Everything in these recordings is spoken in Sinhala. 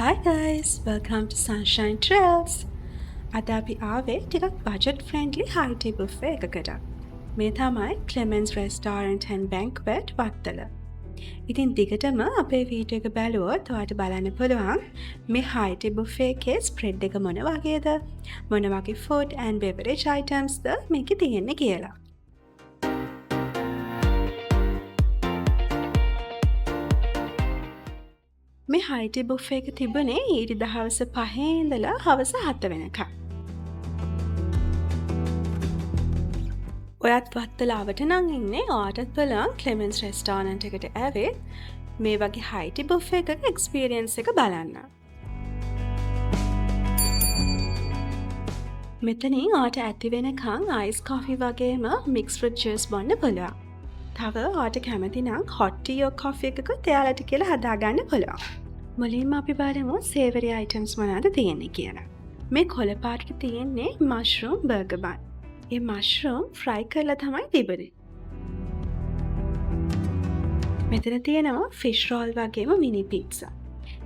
Hi guys, welcome to Sunshine Trails. අද අපි ආවේ ටිකක් budget friendly high tea buffet එකකට. මේ තමයි Clemens Restaurant and Banquet Wattala. ඉතින් දිගටම අපේ වීඩියෝ එක බැලුවොත් ඔයාලට බලන්න පුළුවන් මේ high tea buffet එකේ spread එක මොන වගේද? මොන වගේ food and beverage items ද මේකේ තියෙන්නේ කියලා. මේ high tea buffet එක තිබුණේ ඊට දහවස 5 ඉඳලා හවස 7 වෙනකම්. ඔයත් වත්තලාවට නම් ඉන්නේ ඔයාටත් බලන්න Clemens Restaurant එකට ඇවිත් මේ වගේ high tea buffet එකක experience එක බලන්න. මෙතනින් ඔයාට ඇති වෙනකන් ice coffee වගේම mixed fruit juice බොන්න පුළුවන්. තව ඔයාට කැමති නම් hot tea or coffee එකකුත් එයාලට කියලා හදාගන්න පුළුවන්. මුලින්ම අපි බලමු savory items මොනවද තියෙන්නේ කියලා. මේ කොළ පාටට තියෙන්නේ mushroom burger bun. ඒ mushroom fry කරලා තමයි තිබුණේ. මෙතන තියෙනවා fish roll වගේම mini pizza.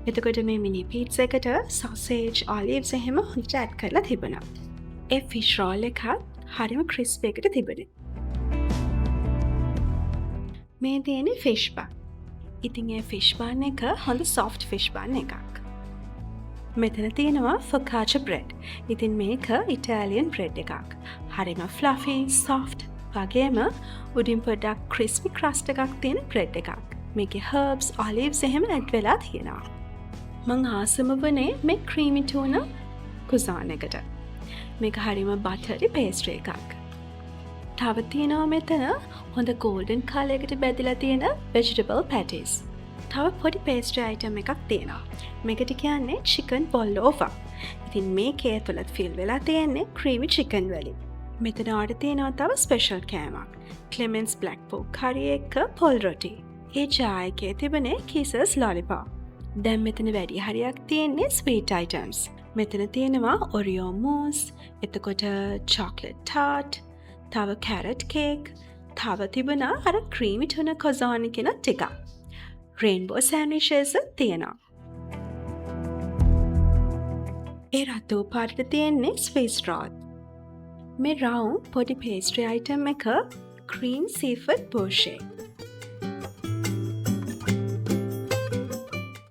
එතකොට මේ mini pizza එකට sausage, olives එහෙම හොඳට add කරලා තිබුණා. ඒ fish roll එකත් හරිම crispy එකට තිබුණේ. මේ තියෙන්නේ fish bun. ඉතින් ඒ fish bun එක හොඳ soft fish bun එකක්. මෙතන තියෙනවා focaccia bread. ඉතින් මේක Italian bread එකක්. හරිම fluffy, soft වගේම උඩින් පොඩ්ඩක් crispy crust එකක් තියෙන bread එකක්. මේකේ herbs, olives එහෙම add වෙලා තියෙනවා. මං ආසම වුණේ මේ creamy tuna cuisine එකට. මේක හරිම buttery pastry එකක්. තව තියෙනවා මෙතන හොඳ golden colour එකට බැදලා තියෙන vegetable patties. තව පොඩි pastry item එකක් තියෙනවා. මේකට කියන්නේ chicken pavlova. ඉතින් මේකේ තුලත් fill වෙලා තියෙන්නේ creamy chicken වලින්. මෙතන ඔයාලට තියෙනවා තව special කෑමක්. Clemens black pork curry එක පොල් රොටි. ඒ ජා එකේ තිබුණේ kisses lollipop. දැන් මෙතන වැඩි හරියක් තියෙන්නේ sweet items. මෙතන තියෙනවා Oreo mousse, එතකොට chocolate tart, තව carrot cake, තව තිබුණා අර creamy tuna cuisine කියන ටික. Rainbow sandwiches තියෙනවා. ඒ රතු පාටට තියෙන්නේ Swiss roll. මේ round පොඩි pastry item එක cream seafood bouchée.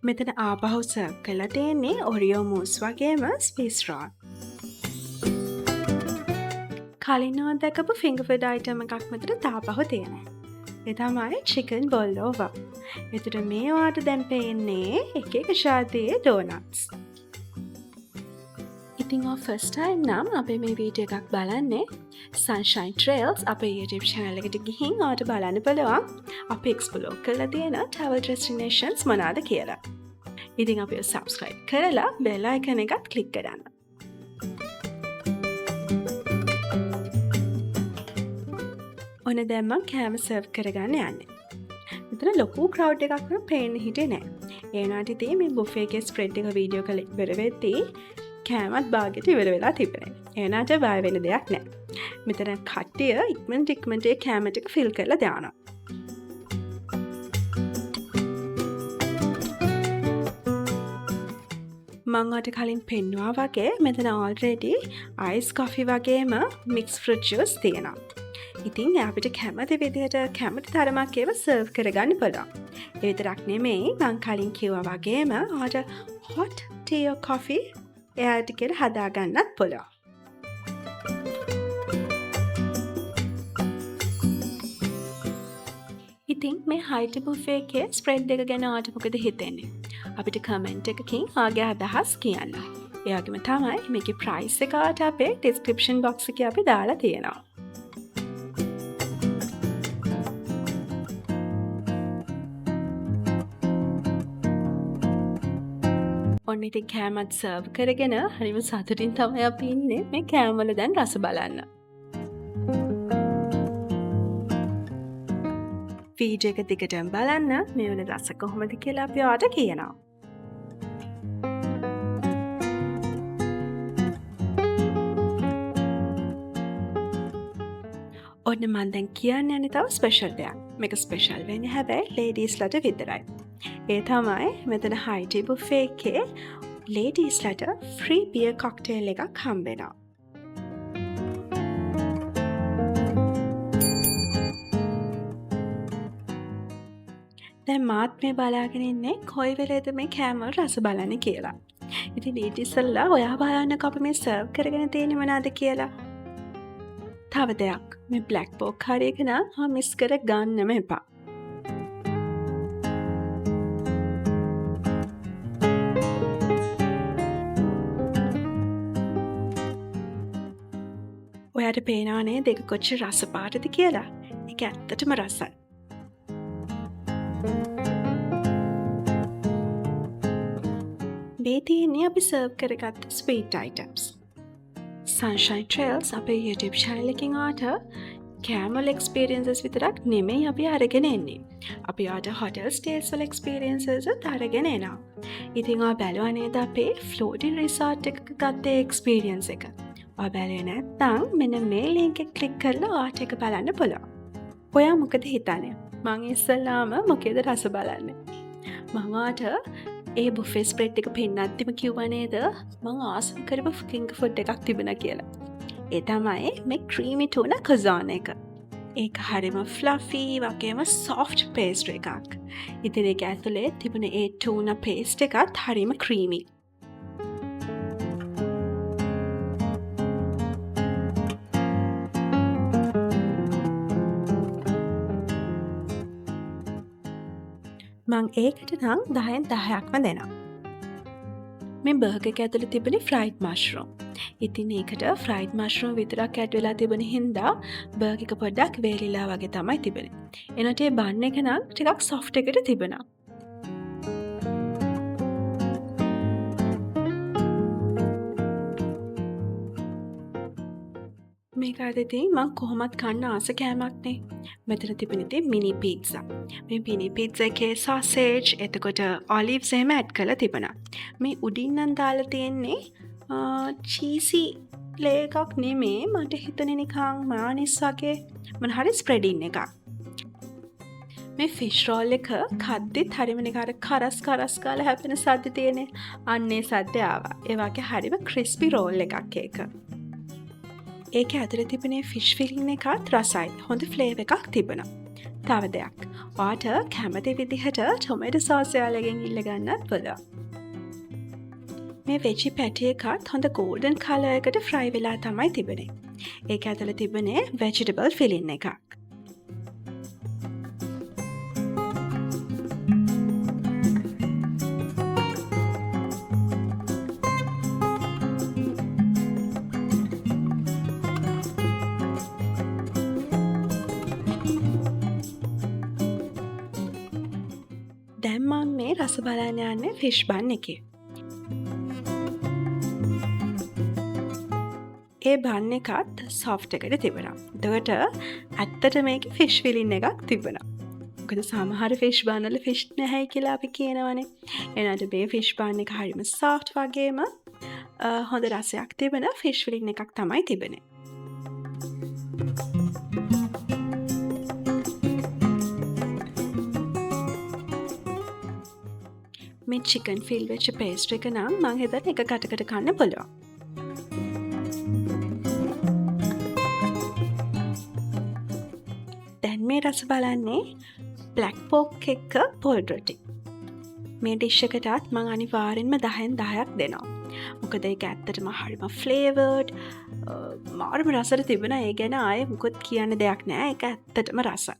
මෙතන ආපහු serve කරලා තියෙන්නේ Oreo mousse වගේම Swiss roll. කලින් දැකපු finger food item එකක් මෙතන තාපහු තියෙනවා. ඒ තමයි chicken pavlova. එතකොට මේ ඔයාලට දැන් පේන්නේ එක එක ශාතියේ donuts. ඉතින් ඔය first time නම් අපේ මේ වීඩියෝ එකක් බලන්නේ Sunshine Trails අපේ YouTube channel එකට ගිහින් ඔයාලට බලන්න පුළුවන් අපි explore කරලා තියෙන travel destinations මොනවාද කියලා. ඉතින් අපි subscribe කරලා bell icon එකත් click කරන්න. ඔන්න දැන් මම කෑම සර්ව් කරගන්න යන්නේ. මෙතන ලොකු crowd එකක් නම් පේන්න හිටියේ නෑ. ඒ වුණාට ඉතින් මේ buffet එකේ spread එක වීඩියෝ කළ ඉවර වෙද්දී කෑමත් භාගයට ඉවර වෙලා තිබුණේ. ඒ වුණාට බය වෙන්න දෙයක් නෑ. මෙතන කට්ටිය ඉක්මනට ඒ කෑම ටික fill කරලා දානවා. මම ඔයාලට කලින් පෙන්නුවා වගේ මෙතන already ice coffee වගේම mixed fruit juice තියෙනවා. ඉතින් අපිට කැමති විදිහට කැමති තරමක් ඒවා සර්ව් කරගන්න පුළුවන්. ඒ විතරක් නෙමෙයි මං කලින් කිව්වා වගේම ඔයාලට hot tea or coffee එයාට කියලා හදාගන්නත් පුළුවන්. ඉතින් මේ high tea buffet එකේ spread එක ගැන ඔයාලට මොකද හිතෙන්නේ? අපිට comment එකකින් ඔයාගේ අදහස් කියන්න. ඒ වගේම තමයි මේකේ price එක ඔයාලට අපේ description box එකේ අපි දාලා තියෙනවා. ඔන්න ඉතින් කෑමත් සර්ව් කරගෙන හරිම සතුටින් තමයි අපි ඉන්නේ මේ කෑම වල දැන් රස බලන්න. වීඩියෝ එක දිගටම බලන්න මේ වල රස කොහොමද කියලා අපි ඔයාලට කියනවා. ඔන්න මම දැන් කියන්න යන්නේ තව ස්පෙෂල් දෙයක්. මේක ස්පෙෂල් වෙන්නේ හැබැයි ලේඩීස්ලට විතරයි. ඒ තමයි මෙතන high tea buffet එකේ ladiesලට free beer cocktail එකක් හම්බෙනවා. දැන් මාත් මේ බලාගෙන ඉන්නේ කොයි වෙලේද මේ කෑමවල රස බලන්නේ කියලා. ඉතින් ඊට ඉස්සෙල්ලා ඔයා බලන්නකෝ අපි මේ සර්ව් කරගෙන තියෙන්නේ මොනවද කියලා. තව දෙයක් මේ බ්ලැක් බෝක් හරි එක නම් මිස් කර ගන්නම එපා. ඔයාට පේනවා නේද ඒක කොච්චර රස පාටද කියලා? ඒක ඇත්තටම රසයි. මේ තියෙන්නේ අපි සර්ව් කරගත්ත ස්වීට් අයිටම්ස්. Sunshine Trails අපේ YouTube channel එකෙන් ආට කෑමවල experiences විතරක් නෙමෙයි අපි අරගෙන එන්නේ. අපි ආට hotel stays වල experiences අරගෙන එනවා. ඉතින් ඔයා බැලුවා නේද අපේ floating resort එකක ගත්ත experience එක? ඔයා බැලුවේ නැත්නම් මෙන්න මේ link එක click කරලා ඔයාට ඒක බලන්න පුළුවන්. ඔයා මොකද හිතන්නේ? මං ඉස්සෙල්ලාම මොකේද රස බලන්නේ? මම ආට ඒ බුෆේ ස්ප්‍රෙඩ් එක පෙන්නද්දිම කිව්වා නේද මං ආසම කරපු ෆිංගර් ෆුඩ් එකක් තිබුණා කියලා. ඒ තමයි මේ ක්‍රීමි ටුනා කසාන එක. ඒක හරිම ෆ්ලෆි වගේම සොෆ්ට් පේස්ට්‍රි එකක්. ඉතින් ඒක ඇතුලේ තිබුණ ඒ ටුනා පේස්ට් එකත් හරිම ක්‍රීමි. මං ඒකට නම් 10න් 10ක්ම දෙනවා. මේ බර්ගර් එක ඇතුලේ තිබුණේ ෆ්‍රයිඩ් මෂ්රූම්. ඉතින් ඒකට ෆ්‍රයිඩ් මෂ්රූම් විතරක් ඇඩ් වෙලා තිබුණ හින්දා බර්ගර් එක පොඩ්ඩක් වේලිලා වගේ තමයි තිබුණේ. එනට ඒ බන් එක නම් ටිකක් සොෆ්ට් එකට තිබුණා. මේක අදදී මං කොහොමත් කන්න ආස කෑමක්නේ. මෙතන තිබෙන ඉතින් මිනි පීට්සා. මේ මිනි පීට්සා එකේ සෝසේජ් එතකොට ඔලිව්ස් එහෙම ඇඩ් කරලා තිබුණා. මේ උඩින් නම් දාලා තියෙන්නේ චීසි ලේ එකක් නෙමේ. මට හිතුනේ නිකන් මානිස් වගේ මොන හරි ස්ප්‍රෙඩින් එකක්. මේ ෆිෂ් රෝල් එක කද්දිත් හරිම නිකන් අර කරස් ගාලා හැපෙන සද්ද තියෙන්නේ. අන්නේ සද්ද ආවා. ඒ වගේ හරිම ක්‍රිස්පි රෝල් එකක් ඒක. ඒක ඇතුලේ තිබුණේ ෆිෂ් ෆිලින් එකත් රසයි. හොඳ ෆ්ලේවර් එකක් තිබුණා. තව දෙයක්. ඔයාට කැමති විදිහට ටොමැටෝ සෝස් යාලගෙන් ඉල්ල ගන්නත් පුළුවන්. මේ වෙජි පැටි එකත් හොඳ ගෝල්ඩන් කලර් එකට ෆ්‍රයි වෙලා තමයි තිබුණේ. ඒක ඇතුලේ තිබුණේ ভেජිටබල් ෆිලින් එකක්. දැන් මම මේ රස බලන්න යන්නේ ෆිෂ් බන් එකේ. ඒ බන් එකත් සොෆ්ට් එකට තිබුණා. එතකොට ඇත්තට මේකේ ෆිෂ් ෆිලින් එකක් තිබුණා. මොකද සමහර ෆිෂ් බන් වල ෆිෂ් නැහැ කියලා අපි කියනවනේ. එනට මේ ෆිෂ් බන් එක හරිම සොෆ්ට් වගේම හොඳ රසයක් තිබෙන ෆිෂ් ෆිලින් එකක් තමයි තිබුණේ. මේ චිකන් ෆිල් වෙච්ච පේස්ට්‍රි එක නම් මං හිතන්නේ එක කටකට කන්න පුළුවන්. දැන් මේ රස බලන්නේ බ්ලැක් පෝක් එක්ක පොල් රොටි. මේ ඩිෂ් එකටත් මං අනිවාර්යෙන්ම 10න් 10ක් දෙනවා. මොකද ඒක ඇත්තටම හරිම ෆ්ලේවර්ඩ් මාරම රසට තිබුණා. ඒ ගැන ආයේ මොකොත් කියන්න දෙයක් නෑ. ඒක ඇත්තටම රසයි.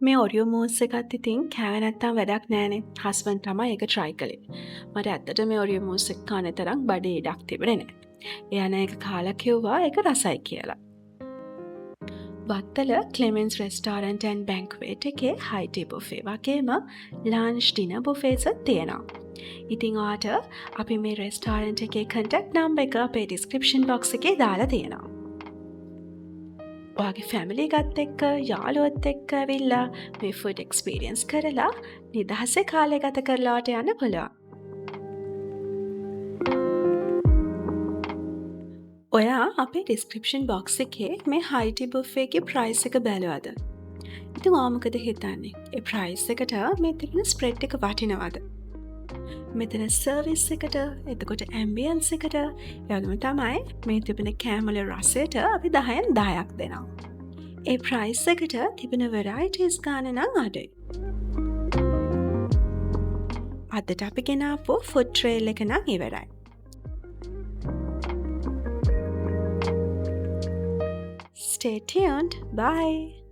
මේ ඔරියෝ මූස් එකත් ඉතින් කෑවේ නැත්තම් වැඩක් නෑනේ. හස්බන්ඩ් තමයි ඒක try කළේ. මට ඇත්තට මේ ඔරියෝ මූස් එක කන තරම් බඩේ ඉඩක් තිබුණේ නෑ. එයා නෑ ඒක කාලා කිව්වා ඒක රසයි කියලා. වත්තල ක්ලෙමන්ස් රෙස්ටෝරන්ට් ඇන්ඩ් බැංක්වෙට් එකේ high tea buffet වගේම lunch dinner buffets තියෙනවා. ඉතින් ඔයාට අපි මේ රෙස්ටෝරන්ට් එකේ contact number එක අපේ description box එකේ දාලා තියෙනවා. ඔයාගේ ෆැමිලි එකත් එක්ක යාළුවොත් එක්ක ඇවිල්ලා මේ ෆුඩ් එක්ස්පීරියන්ස් කරලා නිදහසේ කාලය ගත කරලාට යන්න පුළුවන්. ඔයා අපේ ඩිස්ක්‍රිප්ෂන් බොක්ස් එකේ මේ හයිටි බුෆේගේ ප්‍රයිස් එක බැලුවද? ඉතින් ඔයා මොකද හිතන්නේ? ඒ ප්‍රයිස් එකට මේ තිබෙන ස්ප්‍රෙඩ් එක වටිනවද? මෙතන සර්විස් එකට, එතකොට ඇම්බියන්ස් එකට, ඒ වගේම තමයි මේ තිබෙන කෑමවල රසයට අපි 10න් 10ක් දෙනවා. ඒ ප්‍රයිස් එකට තිබෙන වෙරයිටිස් ගාන නම් අඩුයි. අදට අපි ගෙනාපු ෆුඩ් ට්‍රේල් එක නම් ඉවරයි. Stay tuned. Bye.